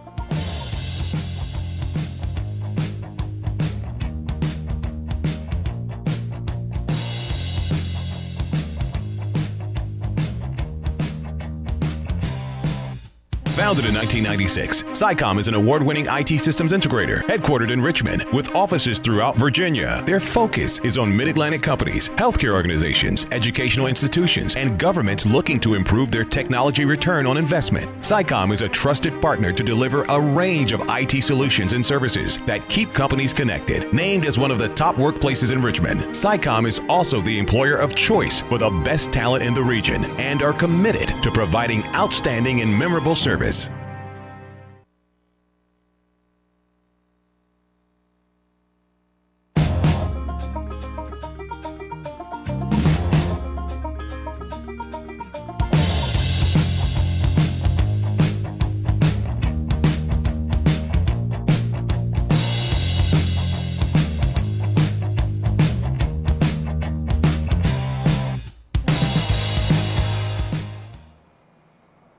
Founded in 1996, SciComm is an award-winning IT systems integrator headquartered in Richmond with offices throughout Virginia. Their focus is on mid-Atlantic companies, healthcare organizations, educational institutions, and governments looking to improve their technology return on investment. SciComm is a trusted partner to deliver a range of IT solutions and services that keep companies connected. Named as one of the top workplaces in Richmond, SciComm is also the employer of choice for the best talent in the region and are committed to providing outstanding and memorable service.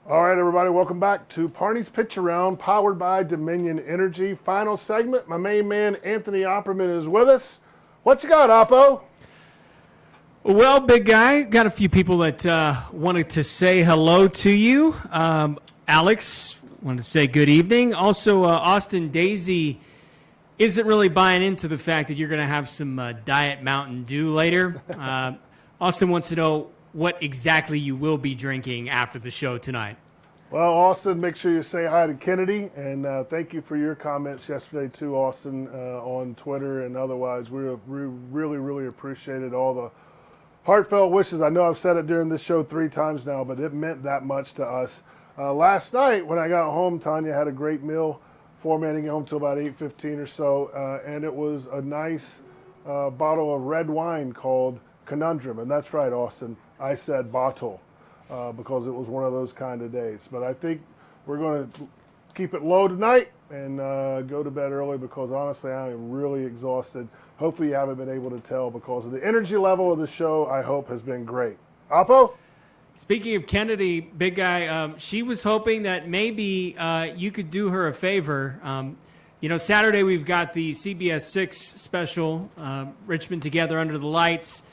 All right, everybody, welcome back to Parney's Pitch Around, powered by Dominion Energy. Final segment. My main man, Anthony Opperman, is with us. What you got, Oppo? Well, big guy, got a few people that wanted to say hello to you. Alex wanted to say good evening. Also, Austin Daisy isn't really buying into the fact that you're going to have some Diet Mountain Dew later. Austin wants to know what exactly you will be drinking after the show tonight. Well, Austin, make sure you say hi to Kennedy, and thank you for your comments yesterday too, Austin, on Twitter and otherwise. We really, really appreciated all the heartfelt wishes. I know I've said it during this show 3 times now, but it meant that much to us. Last night when I got home, Tanya had a great meal for me. I didn't get home until about 8:15 or so, and it was a nice bottle of red wine called Conundrum. And that's right, Austin, I said bottle. Because it was one of those kind of days. But I think we're going to keep it low tonight and go to bed early because honestly I am really exhausted. Hopefully you haven't been able to tell because of the energy level of the show, I hope, has been great. Oppo? Speaking of Kennedy, big guy, she was hoping that maybe you could do her a favor. Saturday we've got the CBS 6 special, Richmond Together Under the Lights.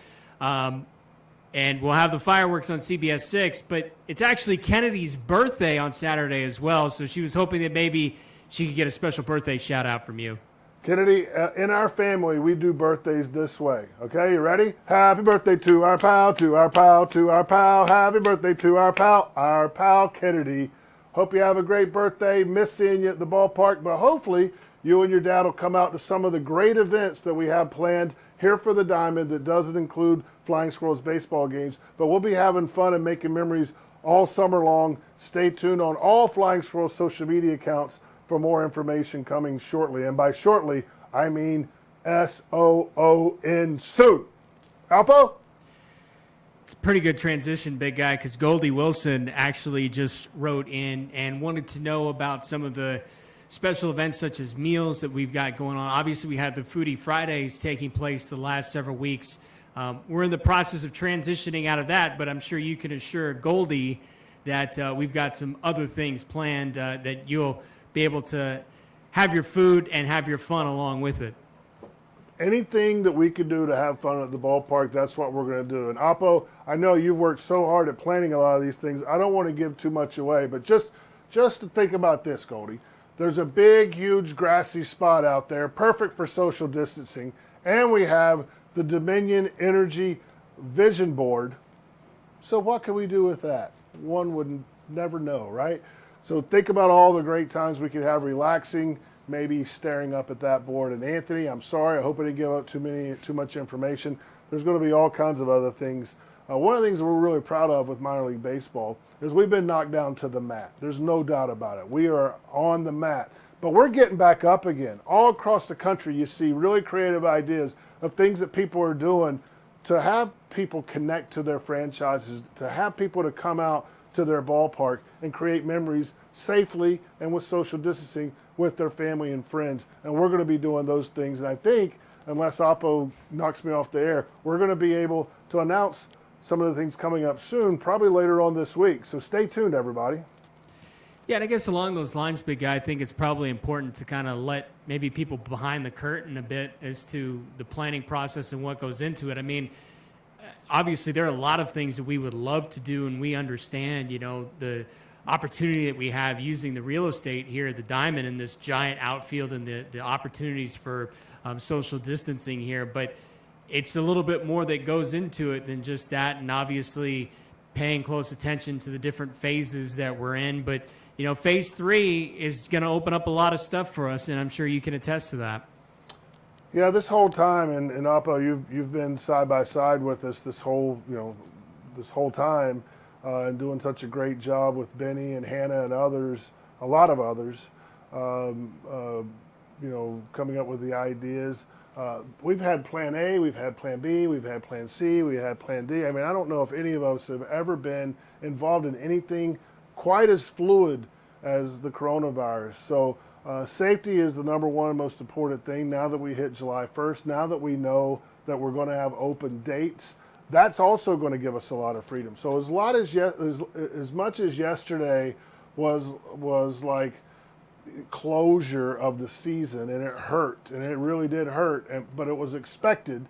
And we'll have the fireworks on CBS 6, but it's actually Kennedy's birthday on Saturday as well, so she was hoping that maybe she could get a special birthday shout-out from you. Kennedy, in our family, we do birthdays this way. Okay, you ready? Happy birthday to our pal, to our pal, to our pal. Happy birthday to our pal Kennedy. Hope you have a great birthday. Miss seeing you at the ballpark, but hopefully you and your dad will come out to some of the great events that we have planned here for the Diamond that doesn't include Flying Squirrels baseball games, but we'll be having fun and making memories all summer long. Stay tuned on all Flying Squirrels social media accounts for more information coming shortly. And by shortly, I mean SOON soon. Alpo? It's a pretty good transition, big guy, because Goldie Wilson actually just wrote in and wanted to know about some of the special events such as meals that we've got going on. Obviously, we had the Foodie Fridays taking place the last several weeks. We're in the process of transitioning out of that, but I'm sure you can assure Goldie that we've got some other things planned that you'll be able to have your food and have your fun along with it. Anything that we could do to have fun at the ballpark, that's what we're going to do. And Oppo, I know you've worked so hard at planning a lot of these things. I don't want to give too much away, but just to think about this, Goldie. There's a big, huge grassy spot out there, perfect for social distancing, and we have the Dominion Energy Vision Board. So what can we do with that? One would never know, right? So think about all the great times we could have relaxing, maybe staring up at that board. And Anthony, I'm sorry, I hope I didn't give out too much information. There's going to be all kinds of other things. One of the things that we're really proud of with minor league baseball is we've been knocked down to the mat. There's no doubt about it. We are on the mat. But we're getting back up again. All across the country, you see really creative ideas of things that people are doing to have people connect to their franchises, to have people to come out to their ballpark and create memories safely and with social distancing with their family and friends. And we're going to be doing those things. And I think, unless Oppo knocks me off the air, we're going to be able to announce some of the things coming up soon, probably later on this week. So stay tuned, everybody. Yeah, and I guess along those lines, big guy, I think it's probably important to kind of let maybe people behind the curtain a bit as to the planning process and what goes into it. I mean, obviously there are a lot of things that we would love to do, and we understand, you know, the opportunity that we have using the real estate here at the Diamond in this giant outfield and the opportunities for social distancing here. But it's a little bit more that goes into it than just that, and obviously paying close attention to the different phases that we're in. But you know, phase 3 is going to open up a lot of stuff for us, and I'm sure you can attest to that. Yeah, this whole time, and Oppo, you've been side by side with us this whole time, and doing such a great job with Benny and Hannah and others, a lot of others, coming up with the ideas. We've had Plan A, we've had Plan B, we've had Plan C, we had Plan D. I mean, I don't know if any of us have ever been involved in anything quite as fluid as the coronavirus. So safety is the number one most important thing now that we hit July 1st, now that we know that we're going to have open dates. That's also going to give us a lot of freedom. So as much as yesterday was like closure of the season, and it hurt, and it really did hurt, but it was expected.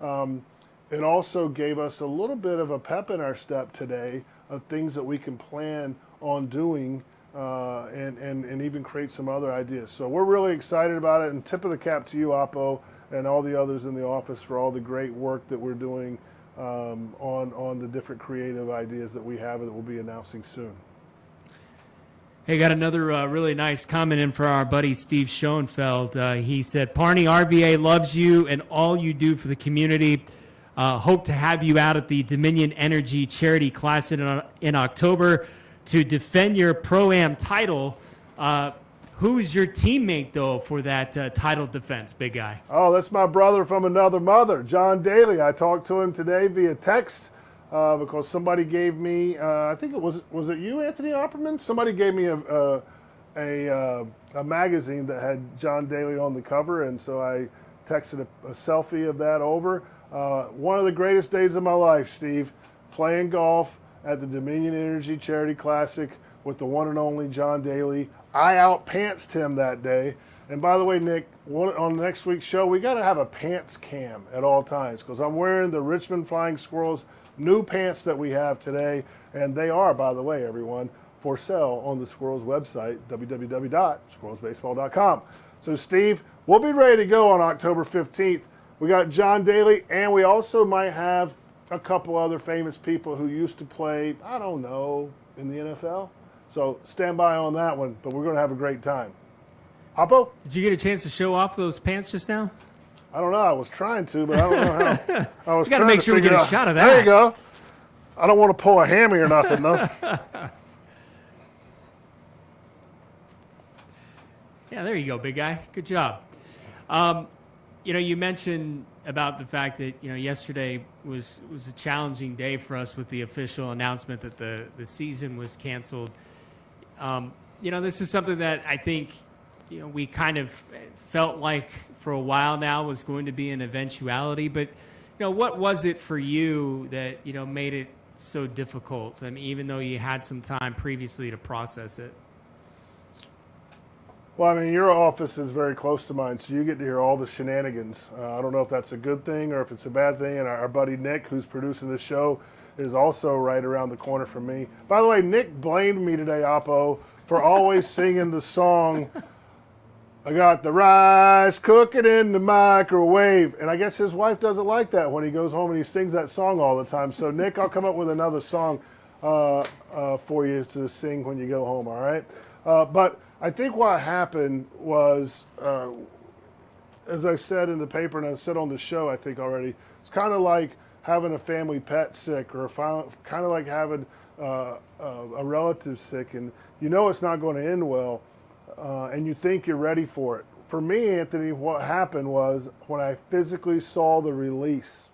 It also gave us a little bit of a pep in our step today of things that we can plan on doing and even create some other ideas. So we're really excited about it, and tip of the cap to you, Oppo, and all the others in the office for all the great work that we're doing on the different creative ideas that we have and that we'll be announcing soon. Hey, got another really nice comment in for our buddy Steve Schoenfeld. He said, Parney, RVA loves you and all you do for the community. Hope to have you out at the Dominion Energy Charity Class in October to defend your Pro-Am title. Who is your teammate, though, for that title defense, big guy? Oh, that's my brother from another mother, John Daly. I talked to him today via text because somebody gave me, I think was it you, Anthony Opperman? Somebody gave me a magazine that had John Daly on the cover, and so I texted a selfie of that over. One of the greatest days of my life, Steve, playing golf at the Dominion Energy Charity Classic with the one and only John Daly. I outpantsed him that day. And by the way, Nick, on next week's show, we got to have a pants cam at all times because I'm wearing the Richmond Flying Squirrels new pants that we have today. And they are, by the way, everyone, for sale on the Squirrels website, www.squirrelsbaseball.com. So, Steve, we'll be ready to go on October 15th. We got John Daly, and we also might have a couple other famous people who used to play, I don't know, in the NFL. So stand by on that one, but we're going to have a great time. Oppo? Did you get a chance to show off those pants just now? I don't know. I was trying to, but I don't know how. I was got to make sure we get a shot of that. There you go. I don't want to pull a hammy or nothing, though. Yeah, there you go, big guy. Good job. You mentioned about the fact that, yesterday was a challenging day for us with the official announcement that the season was canceled. This is something that I think, we kind of felt like for a while now was going to be an eventuality. But, what was it for you that, made it so difficult? I mean, even though you had some time previously to process it. Well, I mean, your office is very close to mine, so you get to hear all the shenanigans. I don't know if that's a good thing or if it's a bad thing. And our buddy Nick, who's producing the show, is also right around the corner from me. By the way, Nick blamed me today, Oppo, for always singing the song, I got the rice cooking in the microwave. And I guess his wife doesn't like that when he goes home and he sings that song all the time. So, Nick, I'll come up with another song for you to sing when you go home, all right? But I think what happened was, as I said in the paper and I said on the show, I think already, it's kind of like having a family pet sick, or kind of like having a relative sick, and you know it's not going to end well, and you think you're ready for it. For me, Anthony, what happened was when I physically saw the release.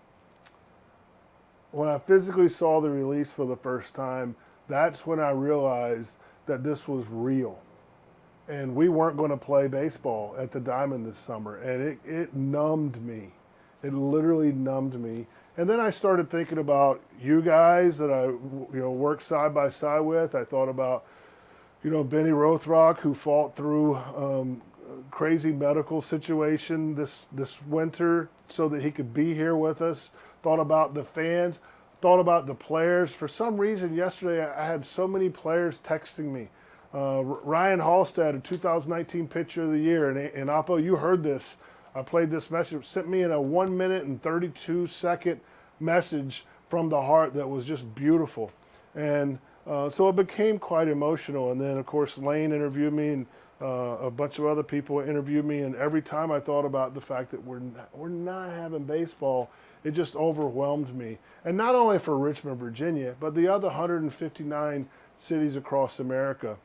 When I physically saw the release for the first time, that's when I realized that this was real. And we weren't going to play baseball at the Diamond this summer, and it numbed me. It literally numbed me. And then I started thinking about you guys that I work side by side with. I thought about Benny Rothrock, who fought through crazy medical situation this winter so that he could be here with us. Thought about the fans, thought about the players. For some reason yesterday I had so many players texting me. Ryan Halstead, a 2019 Pitcher of the Year, and Oppo, you heard this. I played this message, sent me in a 1 minute and 32 second message from the heart that was just beautiful. And so it became quite emotional. And then, of course, Lane interviewed me, and a bunch of other people interviewed me. And every time I thought about the fact that we're not having baseball, it just overwhelmed me. And not only for Richmond, Virginia, but the other 159 cities across America.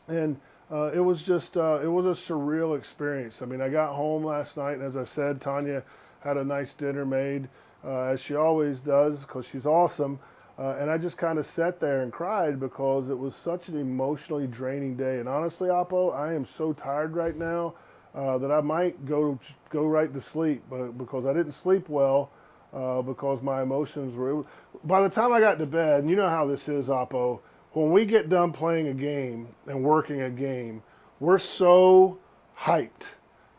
And it was just, it was a surreal experience. I mean, I got home last night, and as I said, Tanya had a nice dinner made, as she always does, because she's awesome. And I just kind of sat there and cried because it was such an emotionally draining day. And honestly, Oppo, I am so tired right now that I might go right to sleep, but because I didn't sleep well, because my emotions were. By the time I got to bed, and you know how this is, Oppo, when we get done playing a game and working a game, we're so hyped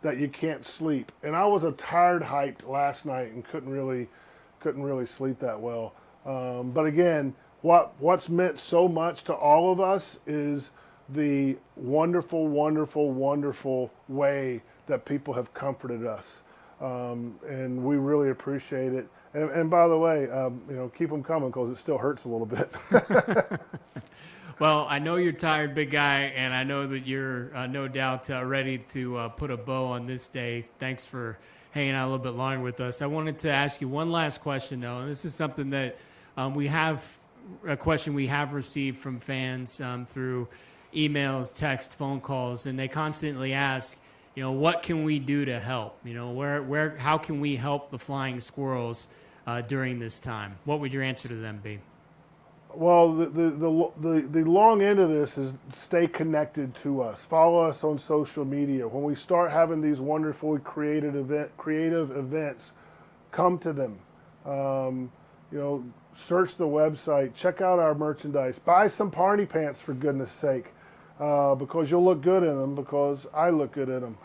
that you can't sleep. And I was a tired hyped last night and couldn't really sleep that well. But again, what's meant so much to all of us is the wonderful, wonderful, wonderful way that people have comforted us. And we really appreciate it. And by the way, keep them coming because it still hurts a little bit. Well, I know you're tired, big guy, and I know that you're no doubt ready to put a bow on this day. Thanks for hanging out a little bit longer with us. I wanted to ask you one last question, though, and this is something that we have received from fans through emails, text, phone calls, and they constantly ask, what can we do to help? How can we help the Flying Squirrels during this time? What would your answer to them be? Well, the long end of this is stay connected to us. Follow us on social media. When we start having these wonderful creative events, come to them. Search the website, check out our merchandise, buy some Parney pants for goodness sake, because you'll look good in them, because I look good in them.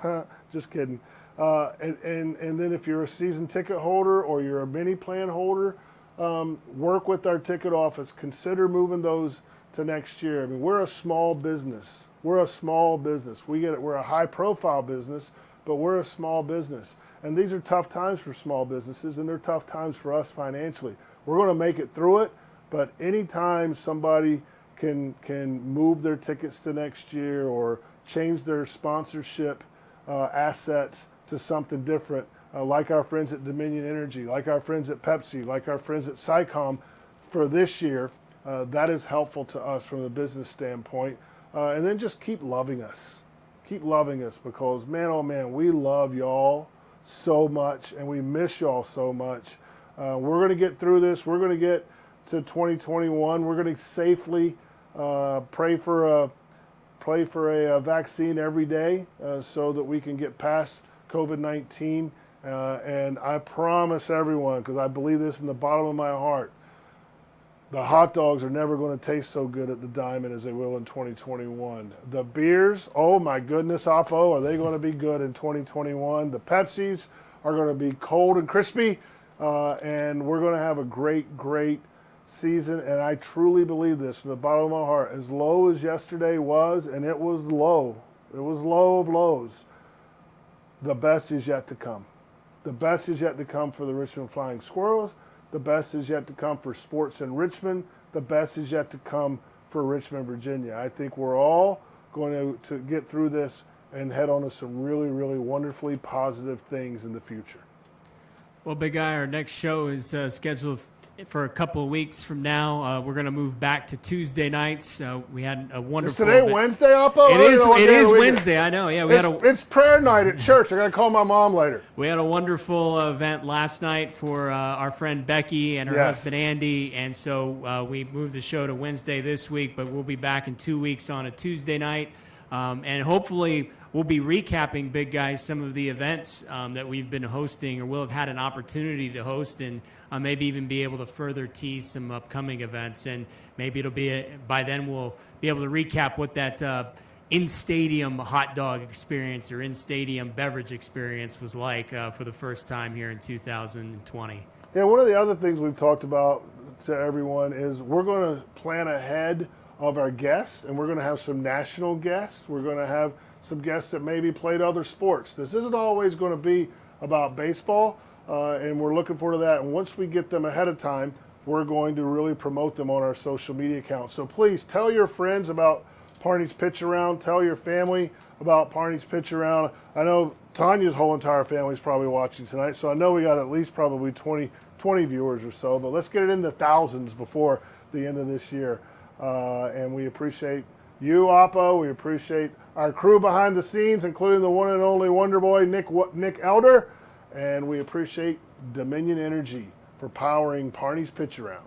Just kidding. And then if you're a season ticket holder or you're a mini plan holder, work with our ticket office. Consider moving those to next year. I mean, we're a small business. We're a high profile business, but we're a small business. And these are tough times for small businesses, and they're tough times for us financially. We're going to make it through it, but anytime somebody can move their tickets to next year or change their sponsorship assets to something different, like our friends at Dominion Energy, like our friends at Pepsi, like our friends at SciComm for this year, that is helpful to us from a business standpoint. And then just keep loving us. Keep loving us, because, man, oh man, we love y'all so much, and we miss y'all so much. We're going to get through this. We're going to get to 2021. We're going to safely pray for a vaccine every day so that we can get past COVID-19. And I promise everyone, because I believe this in the bottom of my heart, the hot dogs are never going to taste so good at the Diamond as they will in 2021. The beers, oh my goodness, Oppo, are they going to be good in 2021? The Pepsis are going to be cold and crispy, and we're going to have a great, great season. And I truly believe this from the bottom of my heart. As low as yesterday was, and it was low of lows, the best is yet to come. The best is yet to come for the Richmond Flying Squirrels. The best is yet to come for sports in Richmond. The best is yet to come for Richmond, Virginia. I think we're all going to get through this and head on to some really, really wonderfully positive things in the future. Well, big guy, our next show is scheduled for a couple of weeks from now. We're going to move back to Tuesday nights. We had a Is wonderful today event. Wednesday, Oppo? It I don't is. know what It day of is the week Wednesday. I know. Yeah, It's prayer night at church. I got to call my mom later. we had a wonderful event last night for our friend Becky and her Yes. husband Andy, and so we moved the show to Wednesday this week. But we'll be back in 2 weeks on a Tuesday night, and hopefully we'll be recapping, big guys, some of the events that we've been hosting or will have had an opportunity to host, and maybe even be able to further tease some upcoming events. And maybe it'll be by then we'll be able to recap what that in-stadium hot dog experience or in-stadium beverage experience was like for the first time here in 2020. Yeah, one of the other things we've talked about to everyone is we're going to plan ahead of our guests, and we're going to have some national guests. We're going to have some guests that maybe played other sports. This isn't always going to be about baseball, and we're looking forward to that. And once we get them ahead of time, we're going to really promote them on our social media accounts. So please tell your friends about Parney's Pitch Around. Tell your family about Parney's Pitch Around. I know Tanya's whole entire family is probably watching tonight, so I know we got at least probably 20 viewers or so, but let's get it in the thousands before the end of this year. And we appreciate you, Oppo. We appreciate our crew behind the scenes, including the one and only Wonder Boy, Nick Elder. And we appreciate Dominion Energy for powering Parney's Pitch Around.